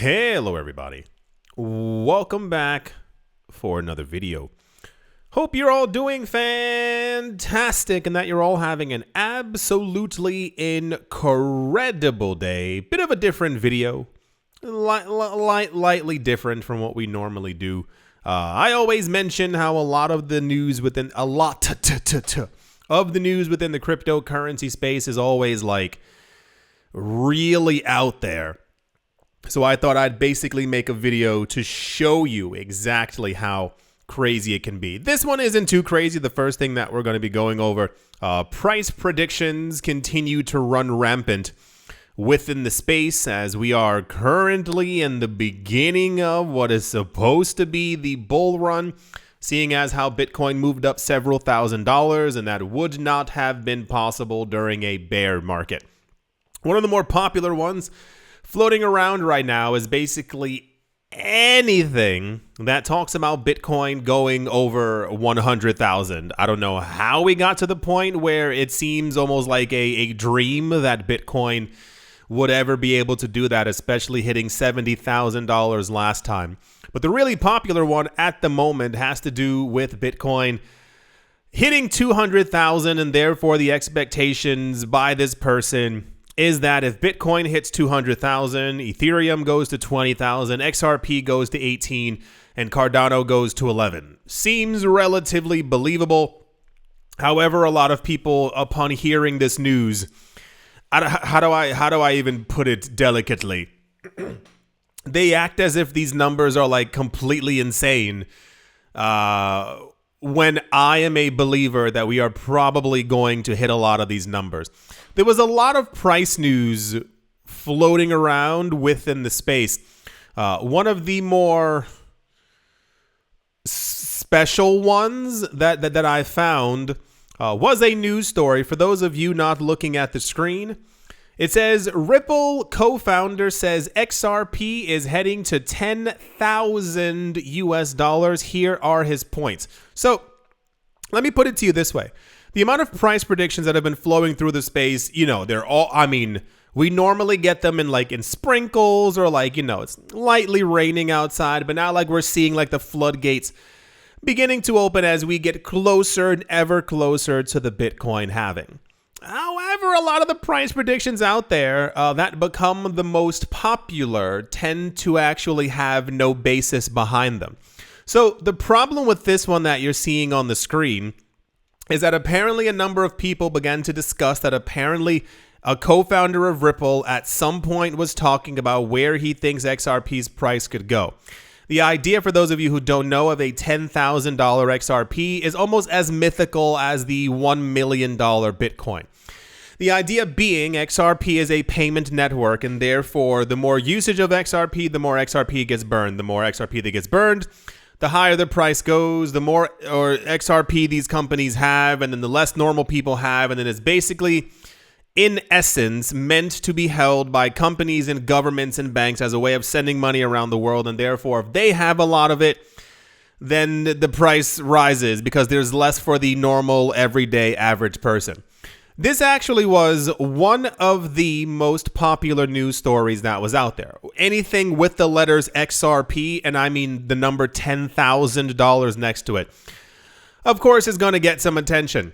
Hello everybody, welcome back for another video. Hope you're all doing fantastic and that you're all having an absolutely incredible day. Bit of a different video, lightly different from what we normally do. I always mention how a lot of the news within of the news within the cryptocurrency space is always like really out there. So I thought I'd basically make a video to show you exactly how crazy it can be. This one isn't too crazy. The first thing that we're going to be going over, price predictions continue to run rampant within the space as we are currently in the beginning of what is supposed to be the bull run, seeing as how Bitcoin moved up several $1,000s, and that would not have been possible during a bear market. One of the more popular ones floating around right now is basically anything that talks about Bitcoin going over 100,000. I don't know how we got to the point where it seems almost like a dream that Bitcoin would ever be able to do that, especially hitting $70,000 last time. But the really popular one at the moment has to do with Bitcoin hitting 200,000, and therefore the expectations by this person is that if Bitcoin hits 200,000, Ethereum goes to 20,000, XRP goes to 18, and Cardano goes to 11. Seems relatively believable. However, a lot of people, upon hearing this news, how do I even put it delicately? They act as if these numbers are like completely insane. When I am a believer that we are probably going to hit a lot of these numbers. There was a lot of price news floating around within the space. One of the more special ones that I found was a news story. For those of you not looking at the screen, it says Ripple co-founder says XRP is heading to 10,000 US dollars. Here are his points. So let me put it to you this way. The amount of price predictions that have been flowing through the space, they're all, we normally get them in sprinkles or it's lightly raining outside, but now we're seeing the floodgates beginning to open as we get closer and ever closer to the Bitcoin halving. However, a lot of the price predictions out there that become the most popular tend to actually have no basis behind them. So the problem with this one that you're seeing on the screen is that apparently a number of people began to discuss that apparently a co-founder of Ripple at some point was talking about where he thinks XRP's price could go. The idea, for those of you who don't know, of a $10,000 XRP is almost as mythical as the $1 million Bitcoin. The idea being XRP is a payment network, and therefore the more usage of XRP, the more XRP gets burned. The more XRP that gets burned, the higher the price goes, the more XRP these companies have, and then the less normal people have, and then it's basically, in essence, meant to be held by companies and governments and banks as a way of sending money around the world, and therefore if they have a lot of it, then the price rises because there's less for the normal, everyday, average person. This actually was one of the most popular news stories that was out there. Anything with the letters XRP, and I mean the number $10,000 next to it, of course is going to get some attention.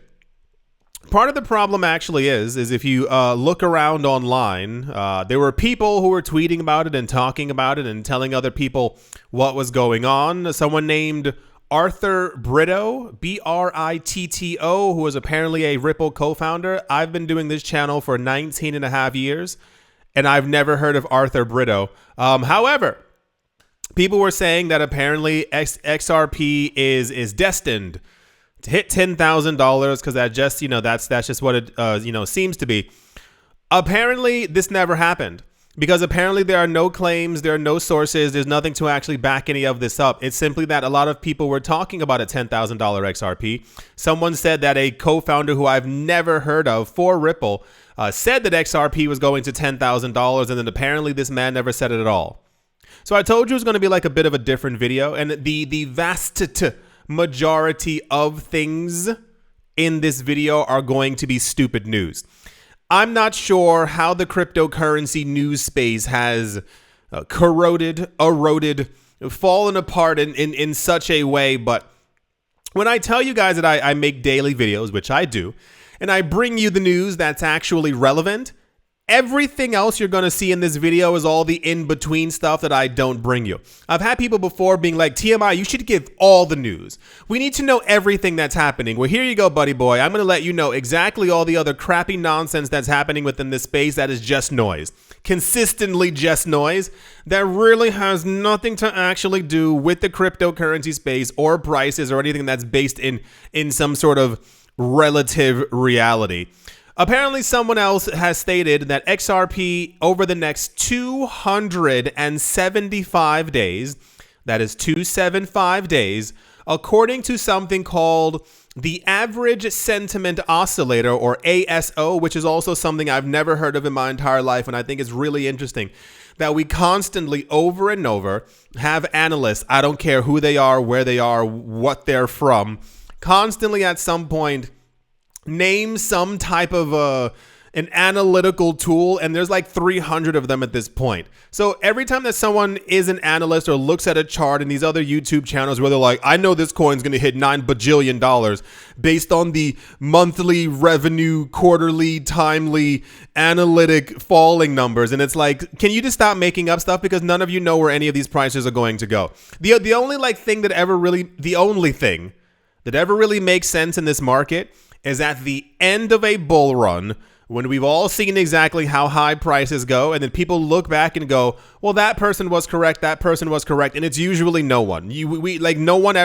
Part of the problem actually is if you look around online, there were people who were tweeting about it and talking about it and telling other people what was going on. Someone named Arthur Britto, Britto, who is apparently a Ripple co-founder. I've been doing this channel for 19 and a half years, and I've never heard of Arthur Britto. However, people were saying that apparently XRP is destined to hit $10,000 because that just, that's just what it, seems to be. Apparently, this never happened. Because apparently there are no claims, there are no sources, there's nothing to actually back any of this up. It's simply that a lot of people were talking about a $10,000 XRP. Someone said that a co-founder who I've never heard of for Ripple said that XRP was going to $10,000, and then apparently this man never said it at all. So I told you it was going to be like a bit of a different video, and the vast majority of things in this video are going to be stupid news. I'm not sure how the cryptocurrency news space has corroded, eroded, fallen apart in such a way. But when I tell you guys that I make daily videos, which I do, and I bring you the news that's actually relevant, everything else you're going to see in this video is all the in-between stuff that I don't bring you. I've had people before being like, TMI, you should give all the news. We need to know everything that's happening. Well, here you go, buddy boy. I'm going to let you know exactly all the other crappy nonsense that's happening within this space that is just noise. Consistently just noise that really has nothing to actually do with the cryptocurrency space or prices or anything that's based in some sort of relative reality. Apparently, someone else has stated that XRP over the next 275 days, that is 275 days, according to something called the Average Sentiment Oscillator, or ASO, which is also something I've never heard of in my entire life, and I think it's really interesting that we constantly, over and over, have analysts, I don't care who they are, where they are, what they're from, constantly at some point name some type of an analytical tool, and there's like 300 of them at this point. So every time that someone is an analyst or looks at a chart in these other YouTube channels where they're like, I know this coin's going to hit $9 bajillion based on the monthly revenue, quarterly, timely, analytic falling numbers. And it's like, can you just stop making up stuff? Because none of you know where any of these prices are going to go. The only thing that ever really makes sense in this market is at the end of a bull run, when we've all seen exactly how high prices go, and then people look back and go, well, that person was correct, and it's usually no one. No one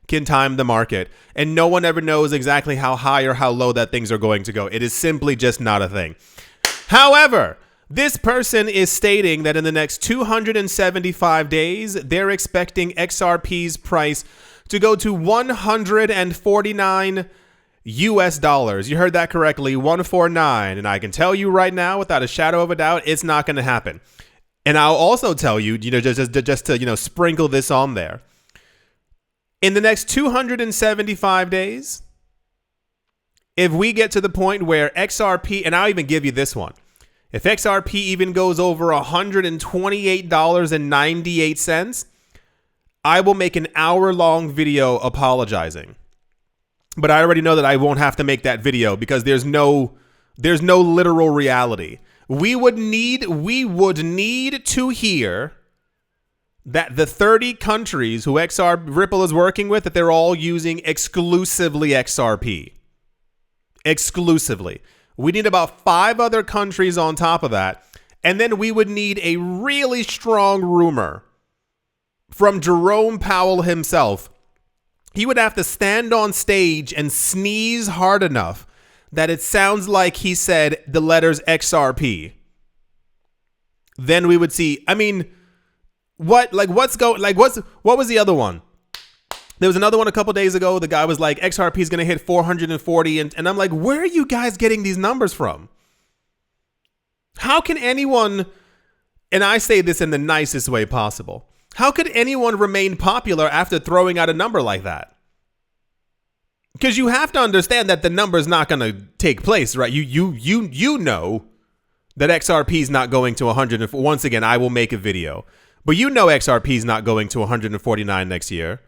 can time the market, and no one ever knows exactly how high or how low that things are going to go. It is simply just not a thing. However, this person is stating that in the next 275 days, they're expecting XRP's price to go to 149 US dollars. You heard that correctly, 149. And I can tell you right now, without a shadow of a doubt, it's not going to happen. And I'll also tell you, just to, sprinkle this on there. In the next 275 days, if we get to the point where XRP, and I'll even give you this one, if XRP even goes over $128.98, I will make an hour-long video apologizing. But I already know that I won't have to make that video because there's no literal reality. We would need to hear that the 30 countries who Ripple is working with, that they're all using exclusively XRP. Exclusively. We need about 5 other countries on top of that. And then we would need a really strong rumor from Jerome Powell himself. He would have to stand on stage and sneeze hard enough that it sounds like he said the letters XRP. Then we would see, what was the other one? There was another one a couple days ago. The guy was like, XRP is going to hit 440. And I'm like, where are you guys getting these numbers from? How can anyone, and I say this in the nicest way possible, how could anyone remain popular after throwing out a number like that? Because you have to understand that the number is not going to take place, right? You know that XRP is not going to 100. Once again, I will make a video, but you know XRP is not going to 149 next year.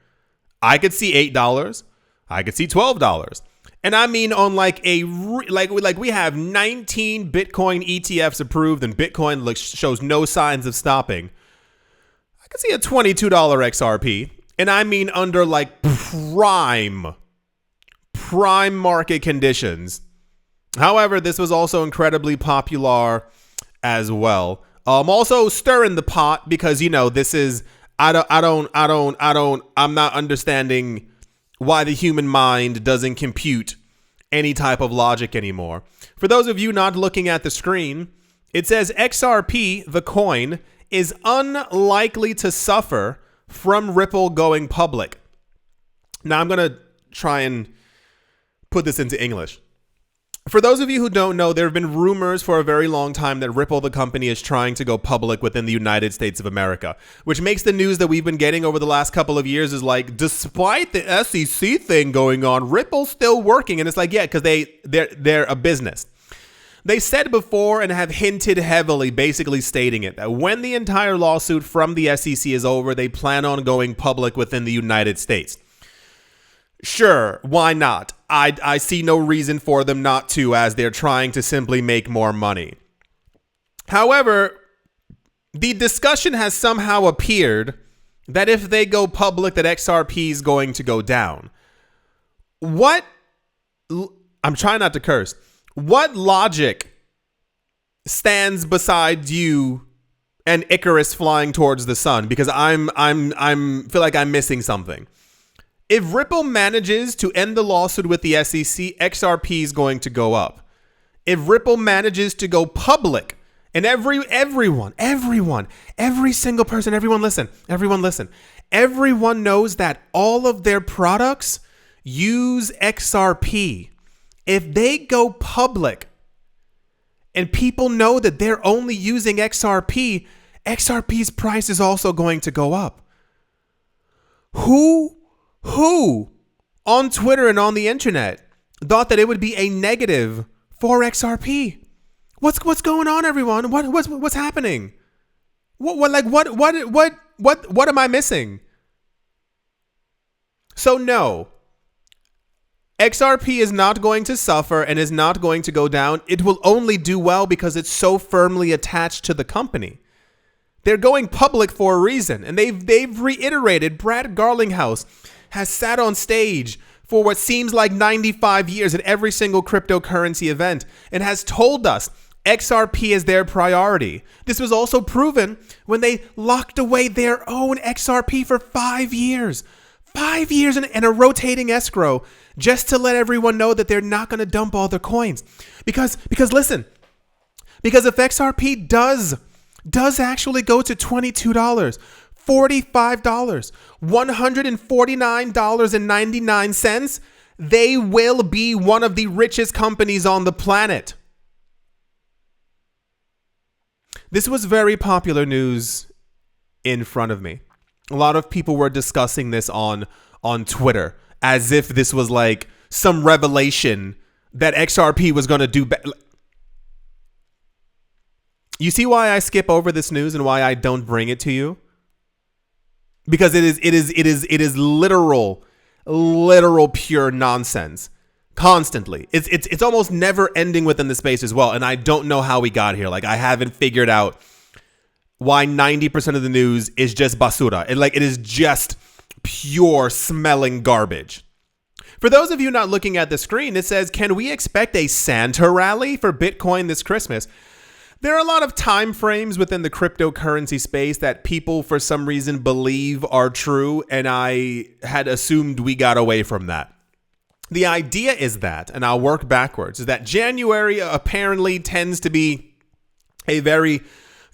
I could see $8. I could see $12. And I mean on like we have 19 Bitcoin ETFs approved, and Bitcoin shows no signs of stopping. I could see a $22 XRP, and I mean under like prime market conditions. However, this was also incredibly popular as well. Also stirring the pot because this is I'm not understanding why the human mind doesn't compute any type of logic anymore. For those of you not looking at the screen, it says XRP, the coin, is unlikely to suffer from Ripple going public. Now I'm going to try and put this into English. For those of you who don't know, there have been rumors for a very long time that Ripple, the company, is trying to go public within the United States of America, which makes the news that we've been getting over the last couple of years is like, despite the SEC thing going on, Ripple's still working. And it's like, yeah, because they're a business. They said before and have hinted heavily, basically stating it, that when the entire lawsuit from the SEC is over, they plan on going public within the United States. Sure, why not? I see no reason for them not to, as they're trying to simply make more money. However, the discussion has somehow appeared that if they go public, that XRP is going to go down. I'm trying not to curse. What logic stands beside you and Icarus flying towards the sun? Because I'm feel like I'm missing something. If Ripple manages to end the lawsuit with the SEC, XRP is going to go up. If Ripple manages to go public, and every single person, everyone listen. Everyone knows that all of their products use XRP. If they go public and people know that they're only using XRP, XRP's price is also going to go up. Who on Twitter and on the internet thought that it would be a negative for XRP? What's going on, everyone? What's happening? What am I missing? So no, XRP is not going to suffer and is not going to go down. It will only do well because it's so firmly attached to the company. They're going public for a reason, and they've reiterated. Brad Garlinghouse has sat on stage for what seems like 95 years at every single cryptocurrency event and has told us XRP is their priority. This was also proven when they locked away their own XRP for 5 years. 5 years in a rotating escrow just to let everyone know that they're not going to dump all their coins. Because listen, because if XRP does actually go to $22, $45, $149.99, they will be one of the richest companies on the planet. This was very popular news in front of me. A lot of people were discussing this on Twitter as if this was like some revelation that XRP was going to do better. You see why I skip over this news and why I don't bring it to you? Because it is literal pure nonsense. Constantly. It's almost never ending within the space as well. And I don't know how we got here. Like, I haven't figured out why 90% of the news is just basura. It is just pure smelling garbage. For those of you not looking at the screen, it says, can we expect a Santa rally for Bitcoin this Christmas? There are a lot of time frames within the cryptocurrency space that people for some reason believe are true, and I had assumed we got away from that. The idea is that, and I'll work backwards, is that January apparently tends to be a very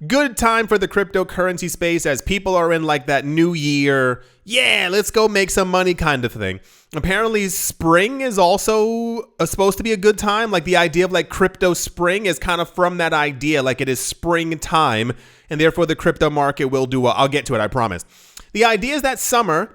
good time for the cryptocurrency space as people are in like that new year, yeah, let's go make some money kind of thing. Apparently spring is also supposed to be a good time. Like the idea of like crypto spring is kind of from that idea, like it is springtime and therefore the crypto market will do well. I'll get to it, I promise. The idea is that summer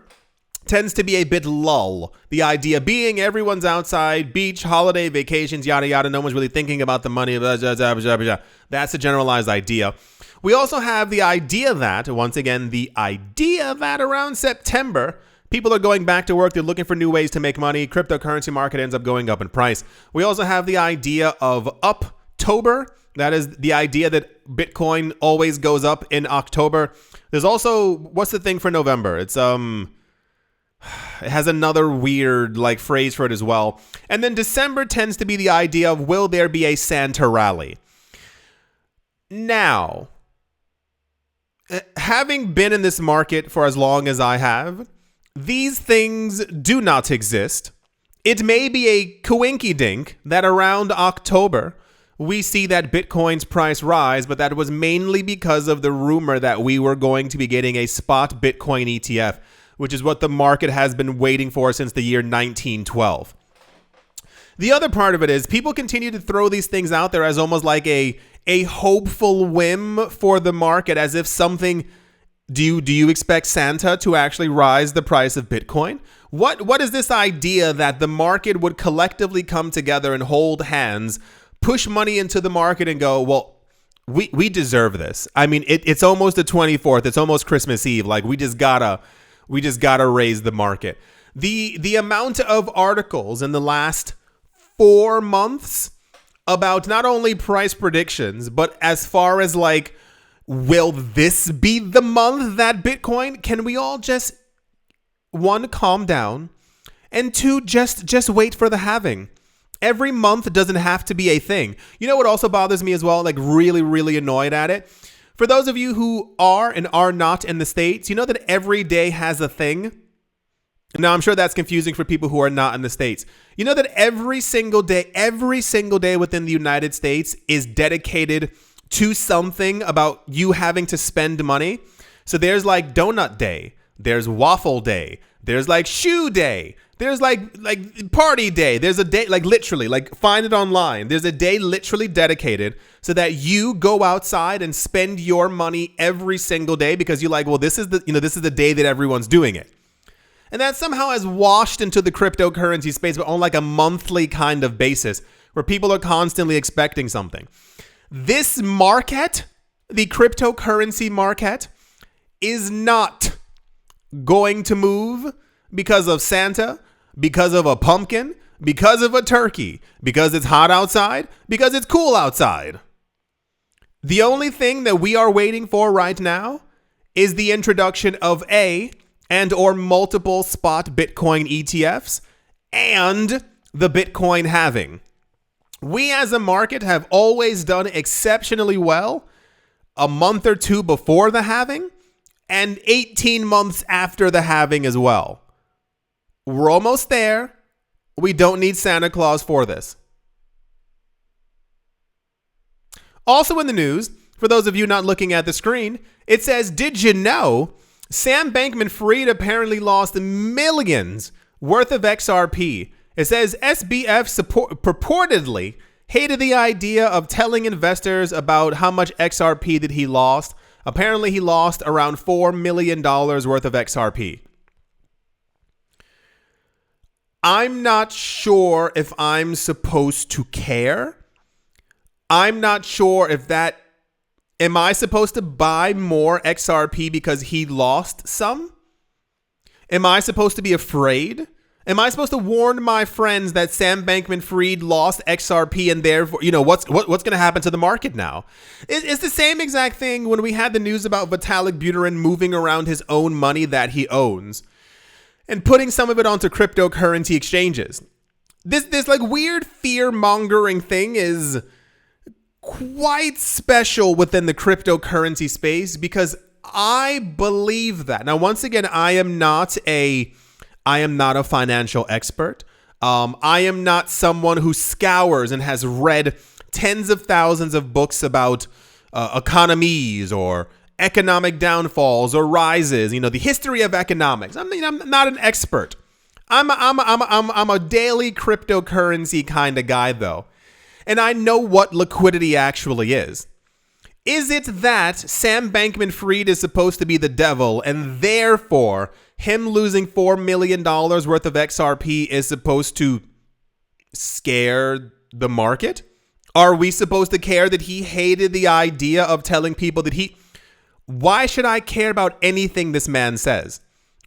tends to be a bit lull. The idea being everyone's outside, beach, holiday, vacations, yada, yada. No one's really thinking about the money. Blah, blah, blah, blah, blah. That's a generalized idea. We also have the idea that, once again, around September, people are going back to work. They're looking for new ways to make money. Cryptocurrency market ends up going up in price. We also have the idea of Uptober. That is the idea that Bitcoin always goes up in October. There's also, what's the thing for November? It's, it has another weird like phrase for it as well. And then December tends to be the idea of, will there be a Santa rally? Now, having been in this market for as long as I have, these things do not exist. It may be a coinkydink that around October, we see that Bitcoin's price rise, but that was mainly because of the rumor that we were going to be getting a spot Bitcoin ETF, which is what the market has been waiting for since the year 1912. The other part of it is people continue to throw these things out there as almost like a hopeful whim for the market, as if something. Do you expect Santa to actually rise the price of Bitcoin? What is this idea that the market would collectively come together and hold hands, push money into the market and go, well, we deserve this. I mean, it's almost the 24th. It's almost Christmas Eve. Like, we just gotta raise the market. The amount of articles in the last 4 months about not only price predictions, but as far as like, will this be the month that Bitcoin? Can we all just, one, calm down, and two, just wait for the halving? Every month doesn't have to be a thing. You know what also bothers me as well? Like, really, really annoyed at it. For those of you who are and are not in the States, you know that every day has a thing. Now, I'm sure that's confusing for people who are not in the States. You know that every single day within the United States is dedicated to something about you having to spend money. So there's like donut day, there's waffle day, there's like shoe day, there's like party day. There's a day, like literally, like find it online. There's a day literally dedicated so that you go outside and spend your money every single day because you're like, well, this is the day that everyone's doing it. And that somehow has washed into the cryptocurrency space, but on like a monthly kind of basis where people are constantly expecting something. This market, the cryptocurrency market, is not going to move because of Santa, because of a pumpkin, because of a turkey, because it's hot outside, because it's cool outside. The only thing that we are waiting for right now is the introduction of and or multiple spot Bitcoin ETFs and the Bitcoin halving. We as a market have always done exceptionally well a month or two before the halving and 18 months after the halving as well. We're almost there. We don't need Santa Claus for this. Also in the news, for those of you not looking at the screen, it says, did you know Sam Bankman-Fried apparently lost millions worth of XRP? It says SBF purportedly hated the idea of telling investors about how much XRP that he lost. Apparently, he lost around $4 million worth of XRP. I'm not sure if I'm supposed to care. I'm not sure if that... Am I supposed to buy more XRP because he lost some? Am I supposed to be afraid? Am I supposed to warn my friends that Sam Bankman-Fried lost XRP and therefore, what's going to happen to the market now? It's the same exact thing when we had the news about Vitalik Buterin moving around his own money that he owns and putting some of it onto cryptocurrency exchanges. This like weird fear-mongering thing is quite special within the cryptocurrency space because I believe that. Now, once again, I am not a financial expert. I am not someone who scours and has read tens of thousands of books about economies or economic downfalls or rises. The history of economics. I'm not an expert. I'm a daily cryptocurrency kind of guy though, and I know what liquidity actually is. Is it that Sam Bankman-Fried is supposed to be the devil and therefore him losing $4 million worth of XRP is supposed to scare the market? Are we supposed to care that he hated the idea of telling people that why should I care about anything this man says?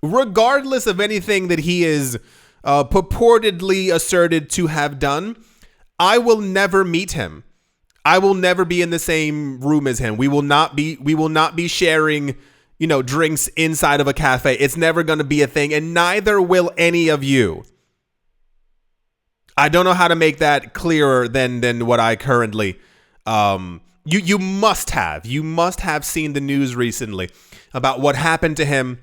Regardless of anything that he is purportedly asserted to have done, I will never meet him. I will never be in the same room as him. We will not be sharing, drinks inside of a cafe. It's never going to be a thing, and neither will any of you. I don't know how to make that clearer than what I currently. You must have seen the news recently about what happened to him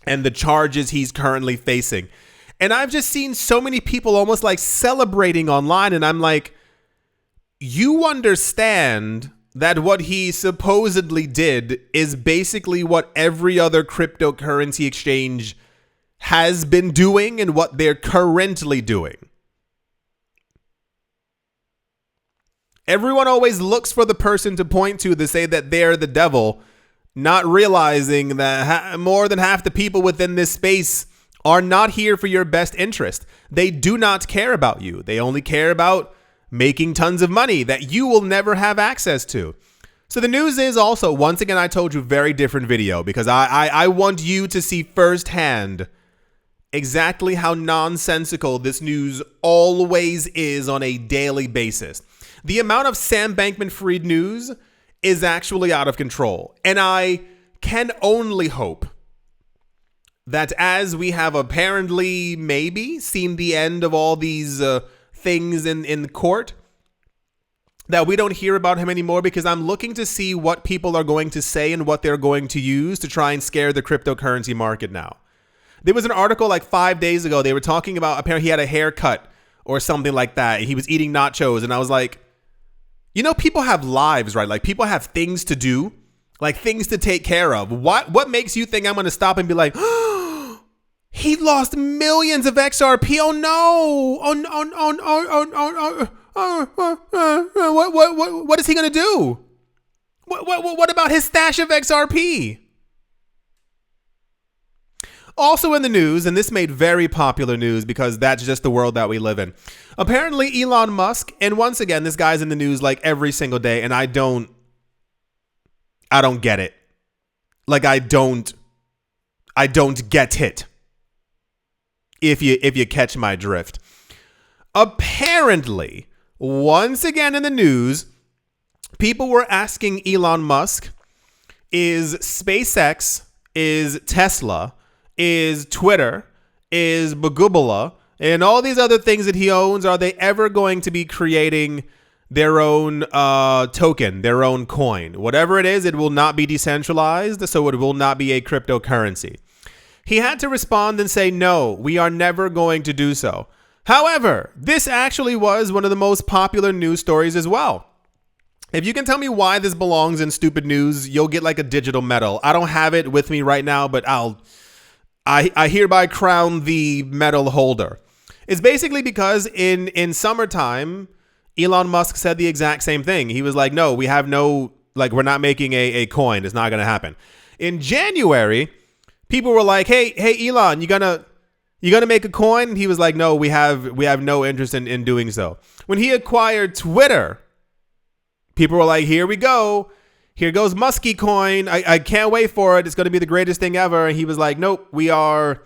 and the charges he's currently facing. And I've just seen so many people almost like celebrating online, and I'm like, you understand that what he supposedly did is basically what every other cryptocurrency exchange has been doing and what they're currently doing. Everyone always looks for the person to point to say that they're the devil, not realizing that more than half the people within this space are not here for your best interest. They do not care about you. They only care about making tons of money that you will never have access to. So the news is also, once again, I told you, very different video because I want you to see firsthand exactly how nonsensical this news always is on a daily basis. The amount of Sam Bankman-Fried news is actually out of control. And I can only hope that as we have apparently maybe seen the end of all these things in court, that we don't hear about him anymore, because I'm looking to see what people are going to say and what they're going to use to try and scare the cryptocurrency market now. There was an article like 5 days ago. They were talking about apparently he had a haircut or something like that. He was eating nachos. And I was like, you know, people have lives, right? Like people have things to do, like things to take care of. What makes you think I'm going to stop and be like, oh, he lost millions of XRP. Oh no. What is he going to do? What about his stash of XRP? Also in the news, and this made very popular news because that's just the world that we live in. Apparently Elon Musk, and once again, this guy's in the news like every single day, and I don't get it. Like I don't get it. If you catch my drift. Apparently, once again in the news, people were asking Elon Musk, is SpaceX, is Tesla, is Twitter, is Bagubala, and all these other things that he owns, are they ever going to be creating their own token, their own coin? Whatever it is, it will not be decentralized, so it will not be a cryptocurrency. He had to respond and say, no, we are never going to do so. However, this actually was one of the most popular news stories as well. If you can tell me why this belongs in stupid news, you'll get like a digital medal. I don't have it with me right now, but I hereby crown the medal holder. It's basically because in summertime, Elon Musk said the exact same thing. He was like, no, we have no, like, we're not making a coin. It's not going to happen. In January, people were like, hey, Elon, you gonna make a coin? And he was like, no, we have no interest in doing so. When he acquired Twitter, people were like, here we go. Here goes Muskie coin. I can't wait for it. It's going to be the greatest thing ever. And he was like, nope, we're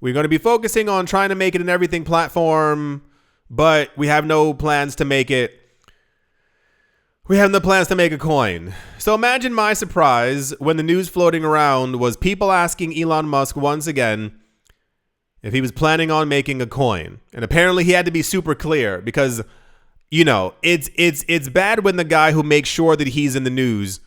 going to be focusing on trying to make it an everything platform, but we have no plans to make it. We have no plans to make a coin. So imagine my surprise when the news floating around was people asking Elon Musk once again if he was planning on making a coin. And apparently he had to be super clear because, you know, it's bad when the guy who makes sure that he's in the news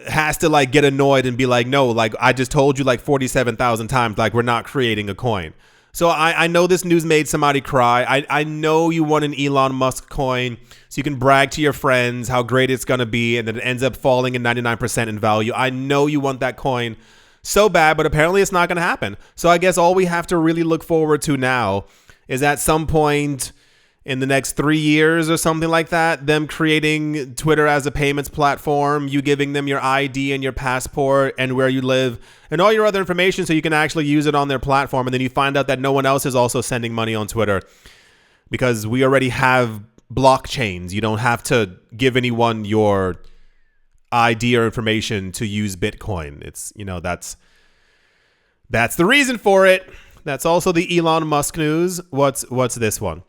has to like get annoyed and be like, no, like I just told you like 47,000 times, like we're not creating a coin. So I know this news made somebody cry. I know you want an Elon Musk coin so you can brag to your friends how great it's going to be, and then it ends up falling in 99% in value. I know you want that coin so bad, but apparently it's not going to happen. So I guess all we have to really look forward to now is at some point in the next 3 years or something like that, them creating Twitter as a payments platform, you giving them your ID and your passport and where you live and all your other information so you can actually use it on their platform. And then you find out that no one else is also sending money on Twitter because we already have blockchains. You don't have to give anyone your ID or information to use Bitcoin. It's, you know, that's the reason for it. That's also the Elon Musk news. What's this one?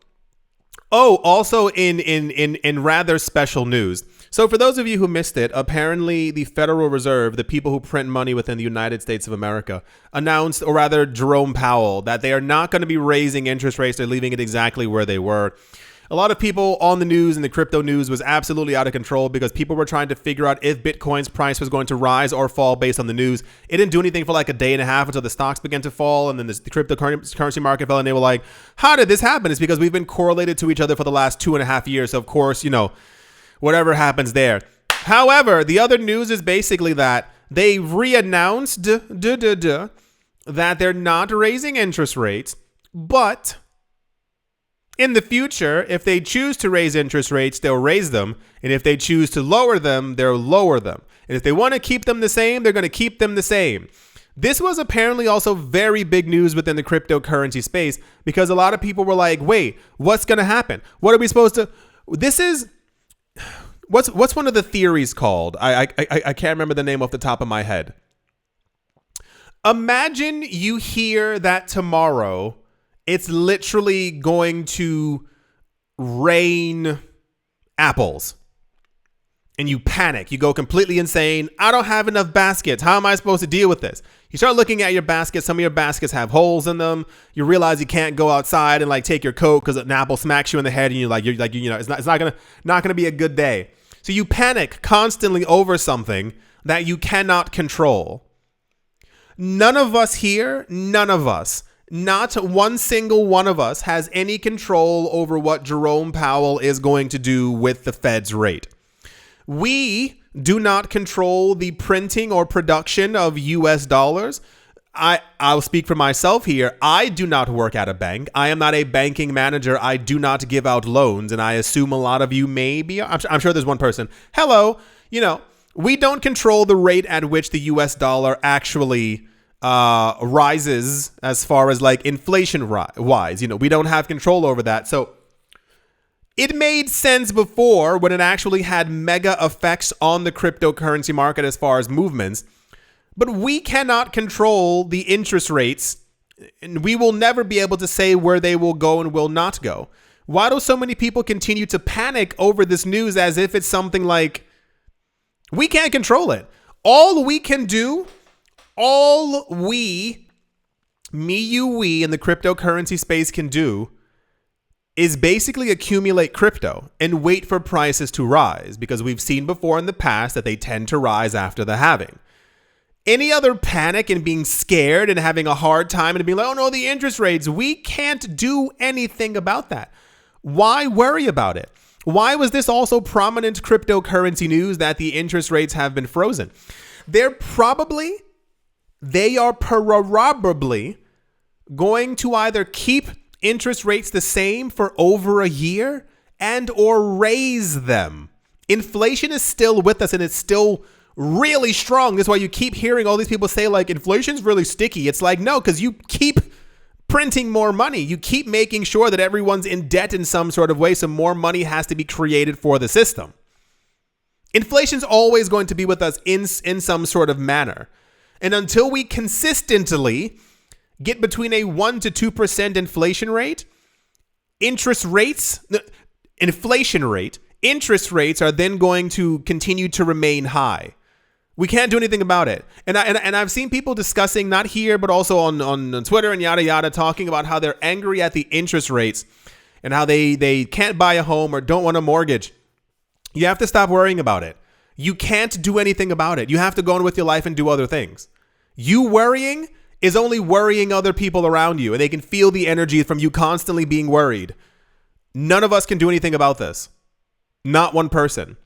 Oh, also in rather special news. So for those of you who missed it, apparently the Federal Reserve, the people who print money within the United States of America, announced, or rather Jerome Powell, that they are not going to be raising interest rates. They're leaving it exactly where they were. A lot of people on the news and the crypto news was absolutely out of control because people were trying to figure out if Bitcoin's price was going to rise or fall based on the news. It didn't do anything for like a day and a half until the stocks began to fall, and then the cryptocurrency market fell, and they were like, how did this happen? It's because we've been correlated to each other for the last 2.5 years. So of course, you know, whatever happens there. However, the other news is basically that they re-announced that they're not raising interest rates, but in the future, if they choose to raise interest rates, they'll raise them. And if they choose to lower them, they'll lower them. And if they want to keep them the same, they're going to keep them the same. This was apparently also very big news within the cryptocurrency space because a lot of people were like, wait, what's going to happen? What are we supposed to This is what's one of the theories called? I can't remember the name off the top of my head. Imagine you hear that tomorrow it's literally going to rain apples. And you panic. You go completely insane. I don't have enough baskets. How am I supposed to deal with this? You start looking at your baskets. Some of your baskets have holes in them. You realize you can't go outside and like take your coat because an apple smacks you in the head, and you're like it's not gonna be a good day. So you panic constantly over something that you cannot control. None of us here, not one single one of us has any control over what Jerome Powell is going to do with the Fed's rate. We do not control the printing or production of US dollars. I'll speak for myself here. I do not work at a bank. I am not a banking manager. I do not give out loans. And I assume a lot of you may be. I'm sure there's one person. Hello. We don't control the rate at which the US dollar actually rises as far as like inflation wise. We don't have control over that. So it made sense before when it actually had mega effects on the cryptocurrency market as far as movements. But we cannot control the interest rates, and we will never be able to say where they will go and will not go. Why do so many people continue to panic over this news as if it's something like we can't control it? All we can do, we in the cryptocurrency space can do is basically accumulate crypto and wait for prices to rise, because we've seen before in the past that they tend to rise after the halving. Any other panic and being scared and having a hard time and being like, oh no, the interest rates, we can't do anything about that. Why worry about it? Why was this also prominent cryptocurrency news that the interest rates have been frozen? They are probably going to either keep interest rates the same for over a year and or raise them. Inflation is still with us, and it's still really strong. That's why you keep hearing all these people say like inflation's really sticky. It's like, no, because you keep printing more money. You keep making sure that everyone's in debt in some sort of way, so more money has to be created for the system. Inflation's always going to be with us in some sort of manner. And until we consistently get between a 1 to 2% interest rates are then going to continue to remain high. We can't do anything about it. And I've seen people discussing, not here, but also on Twitter and yada yada, talking about how they're angry at the interest rates and how they can't buy a home or don't want a mortgage. You have to stop worrying about it. You can't do anything about it. You have to go on with your life and do other things. You worrying is only worrying other people around you, and they can feel the energy from you constantly being worried. None of us can do anything about this. Not one person.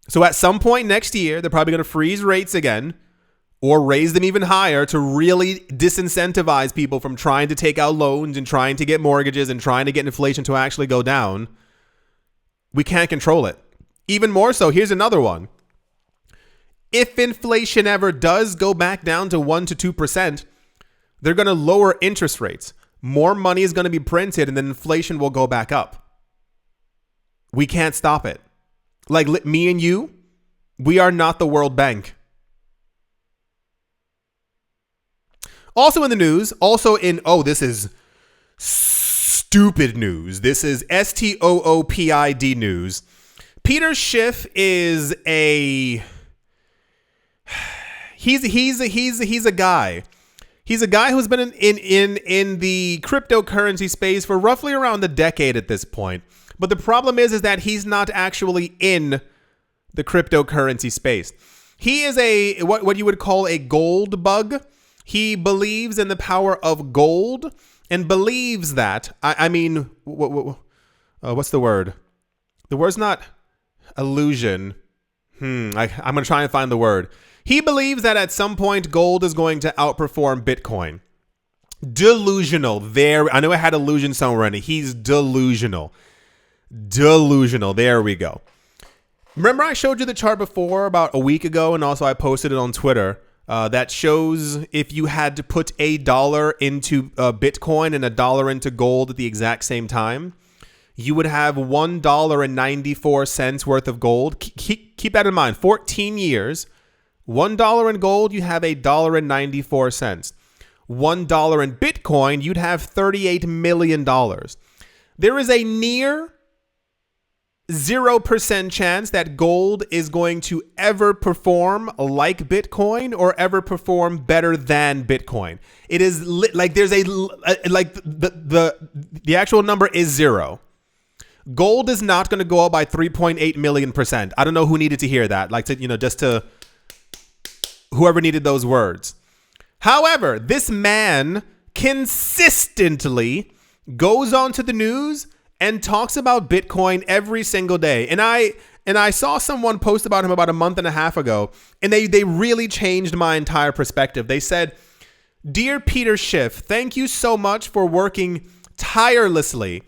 So at some point next year, they're probably going to freeze rates again or raise them even higher to really disincentivize people from trying to take out loans and trying to get mortgages and trying to get inflation to actually go down. We can't control it. Even more so, here's another one. If inflation ever does go back down to 1 to 2%, they're going to lower interest rates. More money is going to be printed, and then inflation will go back up. We can't stop it. Like me and you, we are not the World Bank. Also in the news, this is stupid news. This is STOOPID news. Peter Schiff is he's a guy. He's a guy who's been in the cryptocurrency space for roughly around a decade at this point. But the problem is that he's not actually in the cryptocurrency space. He is what you would call a gold bug. He believes in the power of gold and believes that, what's the word? The word's not illusion. I'm going to try and find the word. He believes that at some point gold is going to outperform Bitcoin. Delusional. I know I had illusion somewhere in it. He's delusional. There we go. Remember I showed you the chart before about a week ago, and also I posted it on Twitter that shows if you had to put $1 into Bitcoin and $1 into gold at the exact same time, you would have $1.94 worth of gold. Keep that in mind. 14 years, $1 in gold, you have $1.94. $1 in Bitcoin, you'd have $38 million. There is a near 0% chance that gold is going to ever perform like Bitcoin or ever perform better than Bitcoin. It is like there's the actual number is 0. Gold is not going to go up by 3.8 million%. I don't know who needed to hear that. Like to, just to whoever needed those words. However, this man consistently goes on to the news and talks about Bitcoin every single day. And I saw someone post about him about a month and a half ago, and they really changed my entire perspective. They said, "Dear Peter Schiff, thank you so much for working tirelessly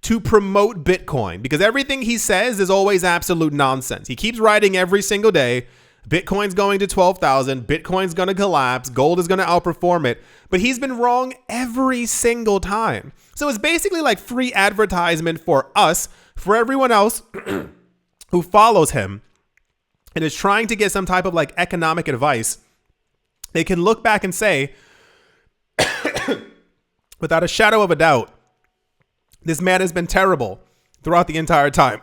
to promote Bitcoin," because everything he says is always absolute nonsense. He keeps writing every single day, Bitcoin's going to 12,000, Bitcoin's going to collapse, gold is going to outperform it. But he's been wrong every single time. So it's basically like free advertisement for us, for everyone else who follows him and is trying to get some type of like economic advice. They can look back and say, without a shadow of a doubt, this man has been terrible throughout the entire time.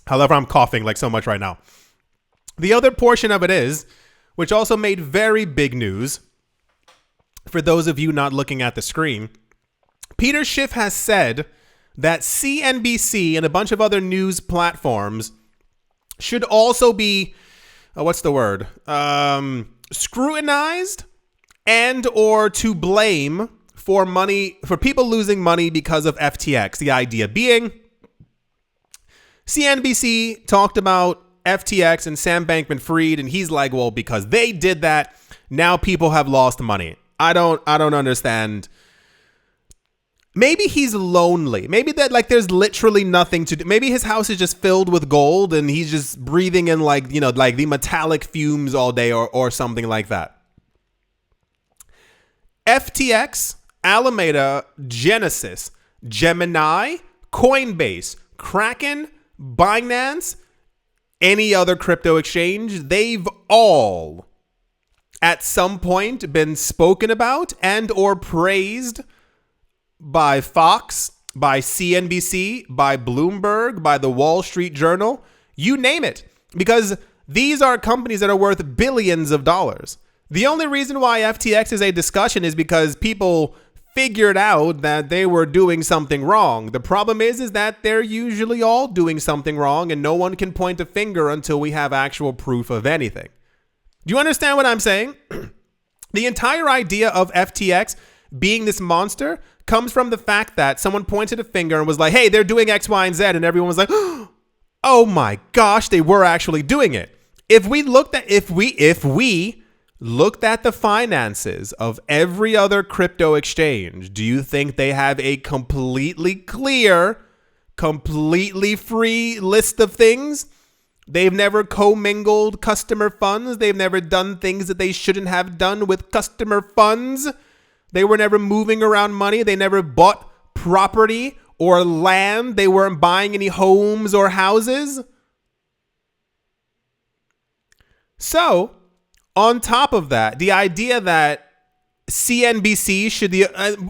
However, I'm coughing like so much right now. The other portion of it is, which also made very big news for those of you not looking at the screen, Peter Schiff has said that CNBC and a bunch of other news platforms should also be, scrutinized and or to blame for people losing money because of FTX. The idea being, CNBC talked about FTX and Sam Bankman-Fried, and he's like, well, because they did that, now people have lost money. I don't understand. Maybe he's lonely. Maybe that like there's literally nothing to do. Maybe his house is just filled with gold and he's just breathing in like the metallic fumes all day or something like that. FTX, Alameda, Genesis, Gemini, Coinbase, Kraken, Binance, any other crypto exchange, they've all at some point been spoken about and or praised by Fox, by CNBC, by Bloomberg, by the Wall Street Journal, you name it, because these are companies that are worth billions of dollars. The only reason why FTX is a discussion is because people figured out that they were doing something wrong. The problem is that they're usually all doing something wrong and no one can point a finger until we have actual proof of anything. Do you understand what I'm saying? The entire idea of FTX being this monster comes from the fact that someone pointed a finger and was like, hey, they're doing X, Y, and Z. And everyone was like, oh my gosh, they were actually doing it. If we looked at the finances of every other crypto exchange, do you think they have a completely clear, completely free list of things? They've never commingled customer funds. They've never done things that they shouldn't have done with customer funds. They were never moving around money. They never bought property or land. They weren't buying any homes or houses. So, on top of that, the idea that CNBC should be,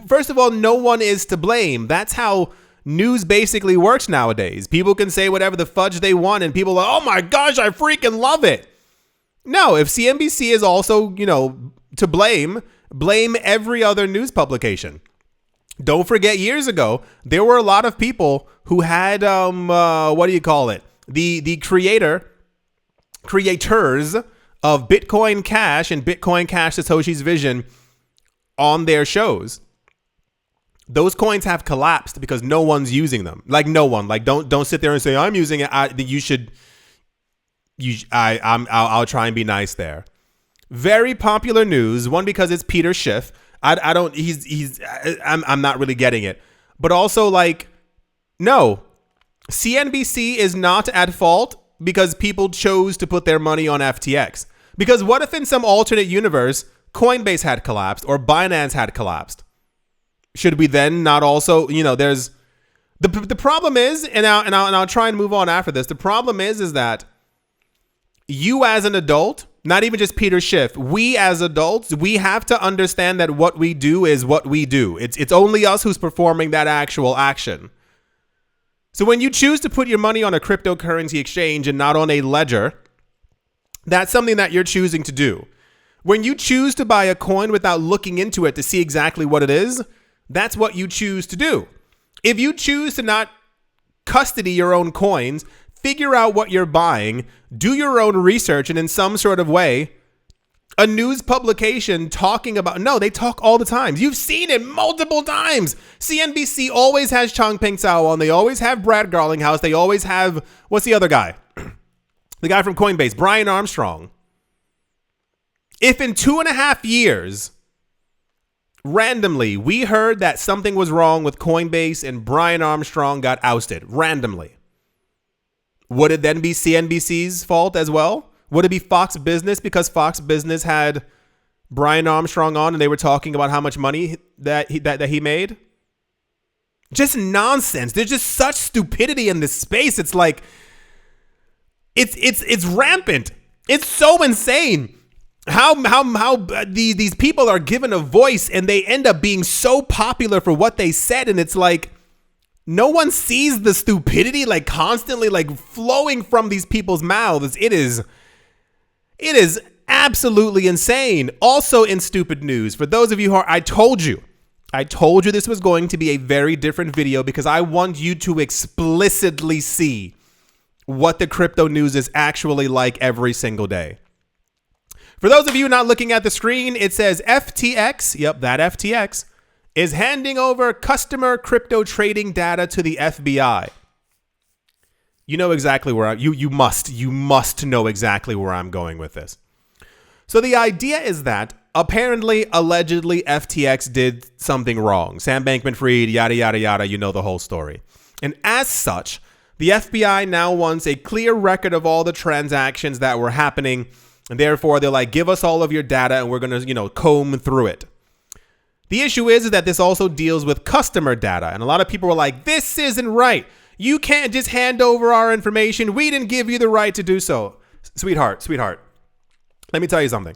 first of all, no one is to blame. That's how news basically works nowadays. People can say whatever the fudge they want and people are like, oh my gosh, I freaking love it. No, if CNBC is also, to blame every other news publication. Don't forget years ago, there were a lot of people who had, the creators of Bitcoin Cash and Bitcoin Cash Satoshi's Vision on their shows. Those coins have collapsed because no one's using them. Like no one. Like don't sit there and say I'm using it. I'll try and be nice there. Very popular news. One, because it's Peter Schiff. I'm not really getting it. But also no, CNBC is not at fault because people chose to put their money on FTX. Because what if in some alternate universe, Coinbase had collapsed or Binance had collapsed? Should we then not also, there's The problem is, and I'll try and move on after this. The problem is that you as an adult, not even just Peter Schiff, we as adults, we have to understand that what we do is what we do. It's only us who's performing that actual action. So when you choose to put your money on a cryptocurrency exchange and not on a ledger, that's something that you're choosing to do. When you choose to buy a coin without looking into it to see exactly what it is, that's what you choose to do. If you choose to not custody your own coins, figure out what you're buying, do your own research, and in some sort of way, a news publication talking about, no, they talk all the time. You've seen it multiple times. CNBC always has Changpeng Zhao on. They always have Brad Garlinghouse. They always have, what's the other guy? The guy from Coinbase, Brian Armstrong. If in 2.5 years, randomly, we heard that something was wrong with Coinbase and Brian Armstrong got ousted, randomly, would it then be CNBC's fault as well? Would it be Fox Business because Fox Business had Brian Armstrong on and they were talking about how much money that he made? Just nonsense. There's just such stupidity in this space. It's like it's rampant. It's so insane how these people are given a voice and they end up being so popular for what they said, and it's like no one sees the stupidity like constantly like flowing from these people's mouths. It is absolutely insane. Also in stupid news, for those of you who are, I told you this was going to be a very different video because I want you to explicitly see what the crypto news is actually like every single day. For those of you not looking at the screen, it says FTX, yep, that FTX, is handing over customer crypto trading data to the FBI. You know exactly where you must know exactly where I'm going with this. So the idea is that apparently, allegedly, FTX did something wrong. Sam Bankman-Fried, yada, yada, yada, you know the whole story. And as such, the FBI now wants a clear record of all the transactions that were happening. And therefore, they're like, give us all of your data and we're going to, comb through it. The issue is that this also deals with customer data. And a lot of people were like, this isn't right. You can't just hand over our information. We didn't give you the right to do so. Sweetheart. Let me tell you something.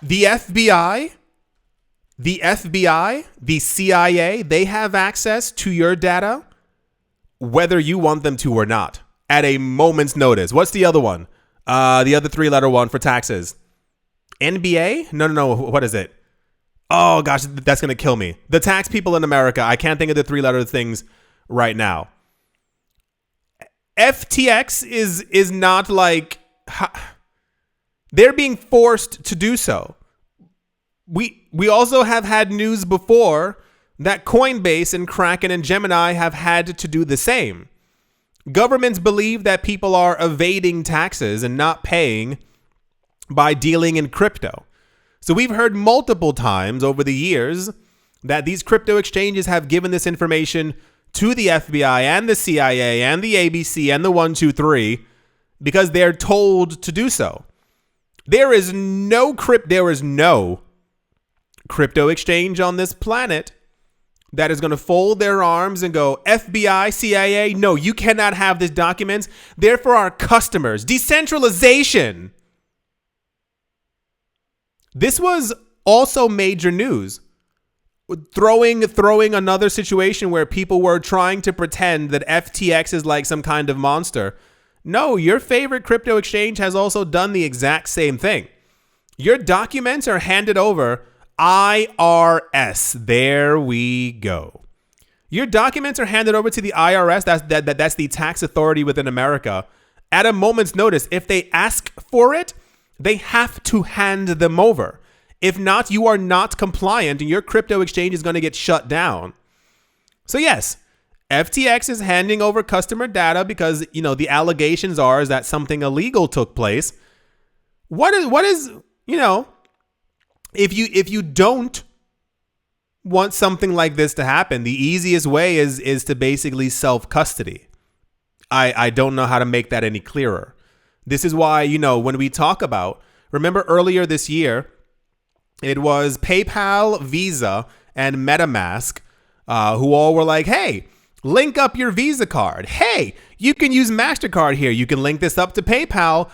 The FBI, the CIA, they have access to your data, whether you want them to or not, at a moment's notice. What's the other one? The other 3-letter one for taxes. NBA? No. What is it? Oh, gosh, that's going to kill me. The tax people in America. I can't think of the 3-letter things right now. FTX is not like... They're being forced to do so. We also have had news before that Coinbase and Kraken and Gemini have had to do the same. Governments believe that people are evading taxes and not paying by dealing in crypto. So we've heard multiple times over the years that these crypto exchanges have given this information to the FBI and the CIA and the ABC and the 123 because they're told to do so. There is no crypto exchange on this planet that is going to fold their arms and go, FBI, CIA, no, you cannot have these documents. They're for our customers. Decentralization. This was also major news. Throwing another situation where people were trying to pretend that FTX is like some kind of monster. No, your favorite crypto exchange has also done the exact same thing. Your documents are handed over. IRS. There we go. Your documents are handed over to the IRS. That's the tax authority within America. At a moment's notice, if they ask for it, they have to hand them over. If not, you are not compliant and your crypto exchange is going to get shut down. So yes, FTX is handing over customer data because, the allegations are is that something illegal took place. What is if you don't want something like this to happen, the easiest way is to basically self-custody. I don't know how to make that any clearer. This is why, when we talk about, remember earlier this year, it was PayPal, Visa, and MetaMask who all were like, hey, link up your Visa card. Hey, you can use MasterCard here. You can link this up to PayPal.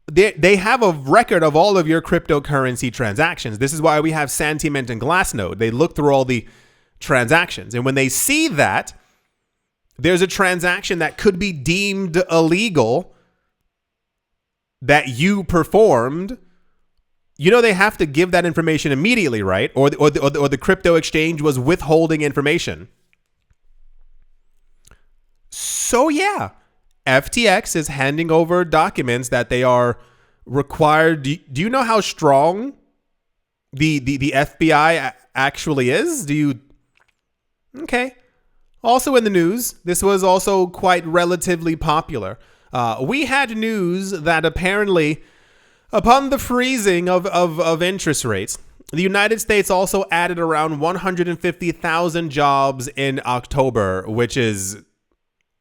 They have a record of all of your cryptocurrency transactions. This is why we have Santiment and Glassnode. They look through all the transactions. And when they see that there's a transaction that could be deemed illegal that you performed, they have to give that information immediately, right? Or the crypto exchange was withholding information. So yeah, FTX is handing over documents that they are required. Do you know how strong the FBI actually is? Okay. Also in the news, this was also quite relatively popular. We had news that apparently, upon the freezing of interest rates, the United States also added around 150,000 jobs in October, which is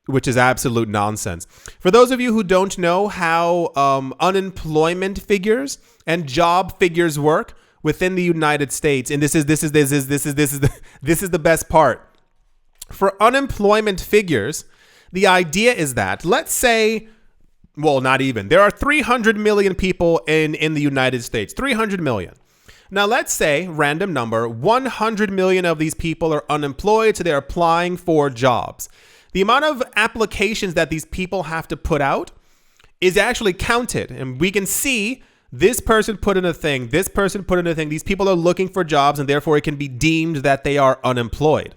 absolute nonsense. For those of you who don't know how unemployment figures and job figures work within the United States, and this is the best part. For unemployment figures, the idea is that, let's say, well, not even, there are 300 million people in the United States, 300 million. Now, let's say, random number, 100 million of these people are unemployed, so they're applying for jobs. The amount of applications that these people have to put out is actually counted. And we can see this person put in a thing, this person put in a thing. These people are looking for jobs, and therefore it can be deemed that they are unemployed.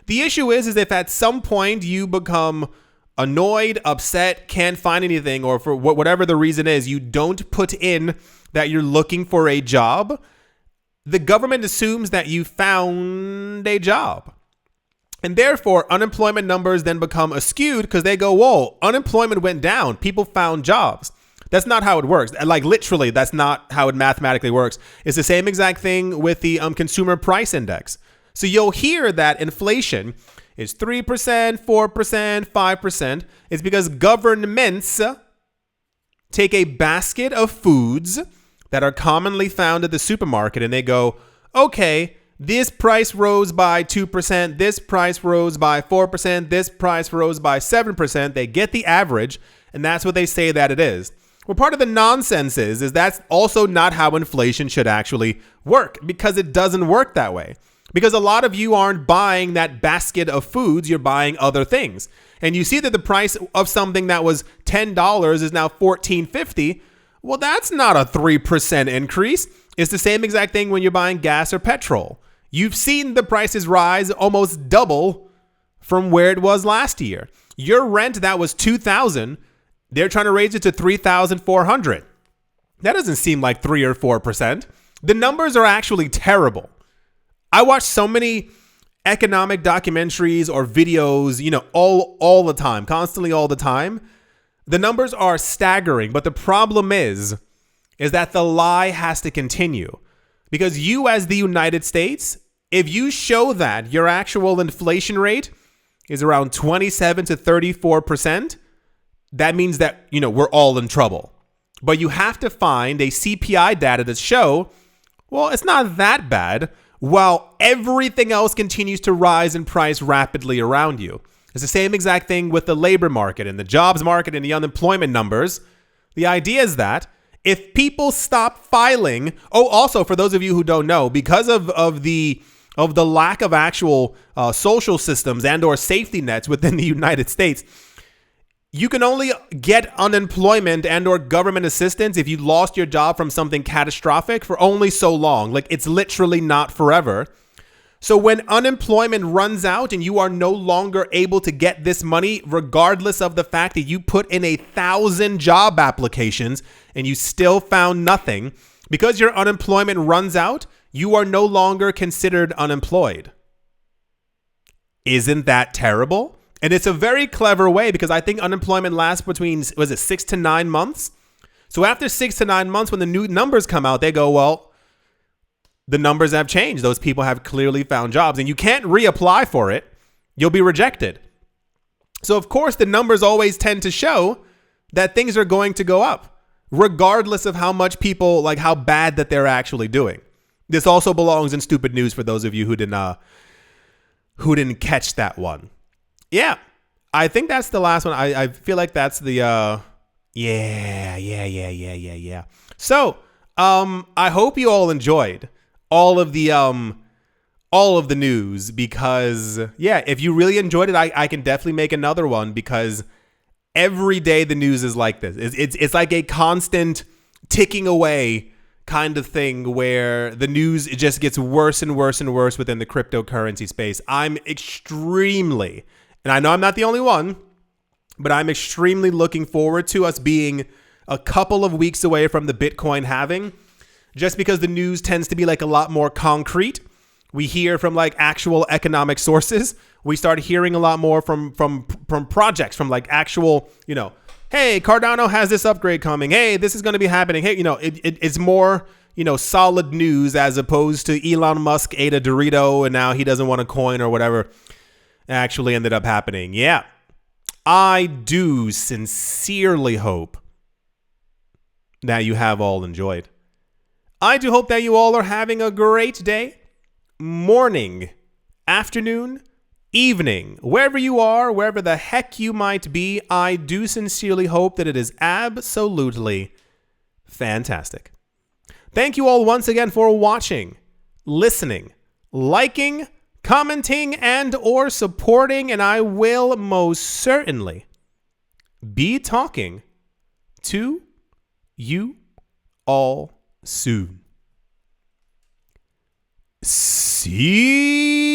The issue is if at some point you become annoyed, upset, can't find anything, or for whatever the reason is, you don't put in that you're looking for a job, the government assumes that you found a job. And therefore, unemployment numbers then become skewed because they go, whoa, unemployment went down. People found jobs. That's not how it works. Like, literally, that's not how it mathematically works. It's the same exact thing with the consumer price index. So you'll hear that inflation is 3%, 4%, 5%. It's because governments take a basket of foods that are commonly found at the supermarket and they go, okay, this price rose by 2%, this price rose by 4%, this price rose by 7%. They get the average, and that's what they say that it is. Well, part of the nonsense is that's also not how inflation should actually work, because it doesn't work that way. Because a lot of you aren't buying that basket of foods, you're buying other things. And you see that the price of something that was $10 is now $14.50. Well, that's not a 3% increase. It's the same exact thing when you're buying gas or petrol. You've seen the prices rise almost double from where it was last year. Your rent that was $2,000, they're trying to raise it to $3,400. That doesn't seem like 3 or 4%. The numbers are actually terrible. I watch so many economic documentaries or videos, all the time, constantly all the time. The numbers are staggering, but the problem is that the lie has to continue. Because you, as the United States, if you show that your actual inflation rate is around 27 to 34%, that means that, we're all in trouble. But you have to find a CPI data to show, well, it's not that bad, while everything else continues to rise in price rapidly around you. It's the same exact thing with the labor market and the jobs market and the unemployment numbers. The idea is that if people stop filing, also for those of you who don't know, because of the lack of actual social systems and or safety nets within the United States, you can only get unemployment and or government assistance if you lost your job from something catastrophic for only so long. Like, it's literally not forever. So when unemployment runs out and you are no longer able to get this money, regardless of the fact that you put in 1,000 job applications and you still found nothing, because your unemployment runs out, you are no longer considered unemployed. Isn't that terrible? And it's a very clever way, because I think unemployment lasts between, 6 to 9 months? So after 6 to 9 months, when the new numbers come out, they go, well, the numbers have changed. Those people have clearly found jobs, and you can't reapply for it. You'll be rejected. So of course, the numbers always tend to show that things are going to go up, regardless of how much people, like how bad that they're actually doing. This also belongs in stupid news for those of you who who didn't catch that one. Yeah, I think that's the last one. I feel like that's the yeah. So, I hope you all enjoyed all of the news, because yeah, if you really enjoyed it, I can definitely make another one, because every day the news is like this. It's like a constant ticking away kind of thing, where the news just gets worse and worse and worse within the cryptocurrency space. I'm extremely, and I know I'm not the only one, but I'm extremely looking forward to us being a couple of weeks away from the Bitcoin halving, just because the news tends to be like a lot more concrete. We hear from like actual economic sources. We start hearing a lot more from projects, from like actual, hey, Cardano has this upgrade coming. Hey, this is going to be happening. Hey, it's more, solid news, as opposed to Elon Musk ate a Dorito and now he doesn't want a coin or whatever actually ended up happening. Yeah, I do sincerely hope that you have all enjoyed. I do hope that you all are having a great day, morning, afternoon, evening, wherever you are, wherever the heck you might be. I do sincerely hope that it is absolutely fantastic. Thank you all once again for watching, listening, liking, commenting, and or supporting, and I will most certainly be talking to you all soon. See